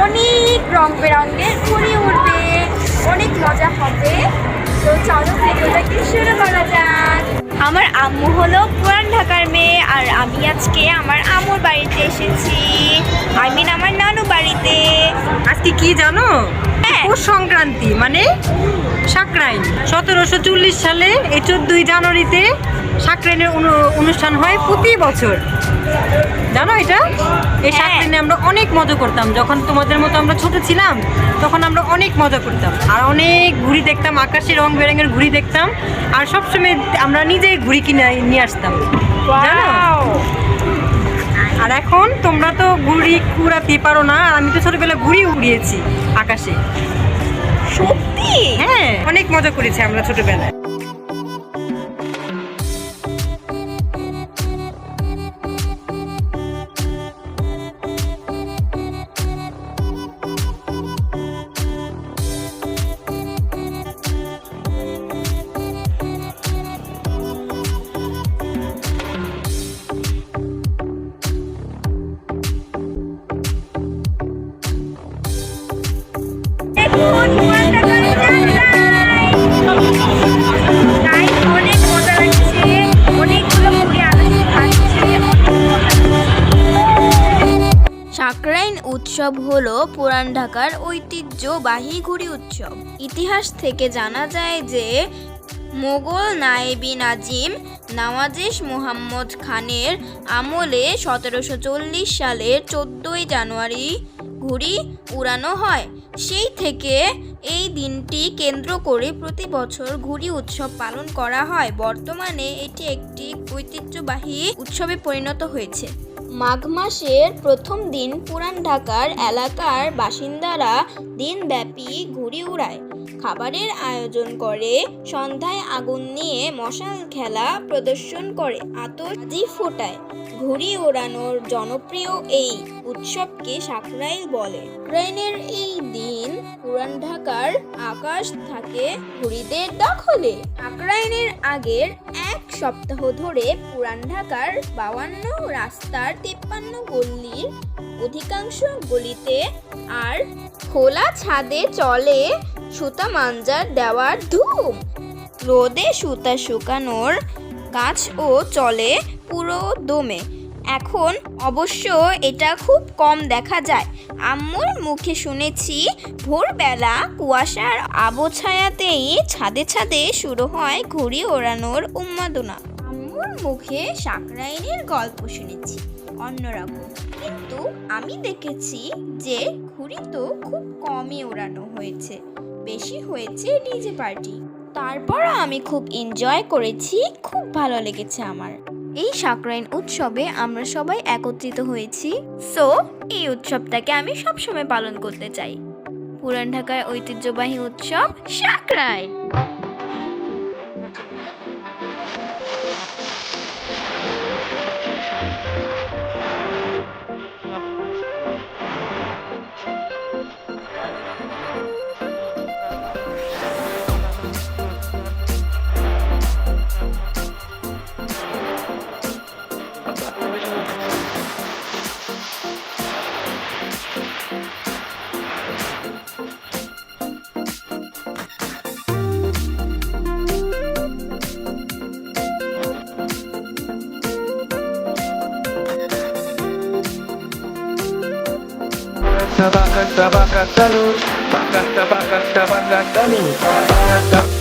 অনেক রং বেরঙের ঘুড়ি উঠবে, অনেক মজা হবে। তো চলো ভিডিওটাকে শুরু করা যাক। আমার আম্মু হলো পুরান ঢাকার মেয়ে, আর আমি আজকে আমার আম্মুর বাড়িতে এসেছি, আমার নানু বাড়িতে। আজকে কি জানো? পৌষ সংক্রান্তি মানে সাকরাইন। 1740 সালে এই 14ই জানুয়ারিতে সাকরাইনের অনুষ্ঠান হয় প্রতি বছর। জানো এটা? এই সাকরাইনে আমরা অনেক মজা করতাম। যখন তোমাদের মতো আমরা ছোট ছিলাম তখন আমরা অনেক মজা করতাম, আর অনেক ঘুড়ি দেখতাম, আকাশে রং বেরঙের ঘুড়ি দেখতাম, আর সবসময় আমরা নিজেই ঘুড়ি কিনে নিয়ে আসতাম। জানো? আর এখন তোমরা তো ঘুড়ি উড়াতে পারো না, আর আমি তো ছোটবেলায় ঘুড়ি উড়িয়েছি আকাশে। সত্যি? হ্যাঁ, অনেক মজা করেছি আমরা ছোটবেলায়। সাকরাইন উৎসব হলো পুরান ঢাকার ঐতিহ্যবাহী ঘুড়ি উৎসব। ইতিহাস থেকে জানা যায় যে মোগল নায়েবি নাজিম নওয়াজেশ মুহাম্মদ খানের আমলে 1740 সালের 14ই জানুয়ারি ঘুড়ি উড়ানো হয়। সেই থেকে এই দিনটি কেন্দ্র করে প্রতি বছর ঘুড়ি উৎসব পালন করা হয়। বর্তমানে এটি একটি ঐতিহ্যবাহী উৎসবে পরিণত হয়েছে। মাঘ মাসের প্রথম দিন পুরান ঢাকার এলাকার বাসিন্দারা দিনব্যাপী ঘুড়ি উড়ায়, খাবারের আয়োজন করে, সন্ধ্যায় আগুন নিয়ে মশাল খেলা প্রদর্শন করে, আতশবাজি ফোটায়। ঘুড়ি ওড়ানোর জনপ্রিয় এই উৎসবকে সাকরাইল বলে। সাকরাইনের এই দিন পুরান ঢাকার আকাশ থাকে ঘুড়িদের দখলে। সাকরাইনের আগের এক সপ্তাহ ধরে পুরান ঢাকার 52 রাস্তার 53 গলির অধিকাংশ গলিতে আর খোলা ছাদে চলে সুতা মাঞ্জার দেওয়ার ধুম। রোদে সুতা শুকানোর কাজও চলে পুরো দমে। এখন অবশ্য এটা খুব কম দেখা যায়। আম্মুর মুখে শুনেছি ভোরবেলা কুয়াশার আবছায়াতেই ছাদে ছাদে শুরু হয় ঘুড়ি ওড়ানোর উন্মাদনা। আম্মুর মুখে সাকরাইনের গল্প শুনেছি অন্যরকম, কিন্তু আমি দেখেছি যে ঘুড়ি তো খুব কমই ওড়ানো হয়েছে, বেশি হয়েছে ডিজে পার্টি। তারপরও আমি খুব এনজয় করেছি, খুব ভালো লেগেছে আমার। এই সাকরাইন উৎসবে আমরা সবাই একত্রিত হয়েছি, সো এই উৎসবটাকে আমি সবসময় পালন করতে চাই। পুরান ঢাকার ঐতিহ্যবাহী উৎসব Shakrain. Tabakan, tabakan, talun. Bakan, tabakan, tabakan, talun.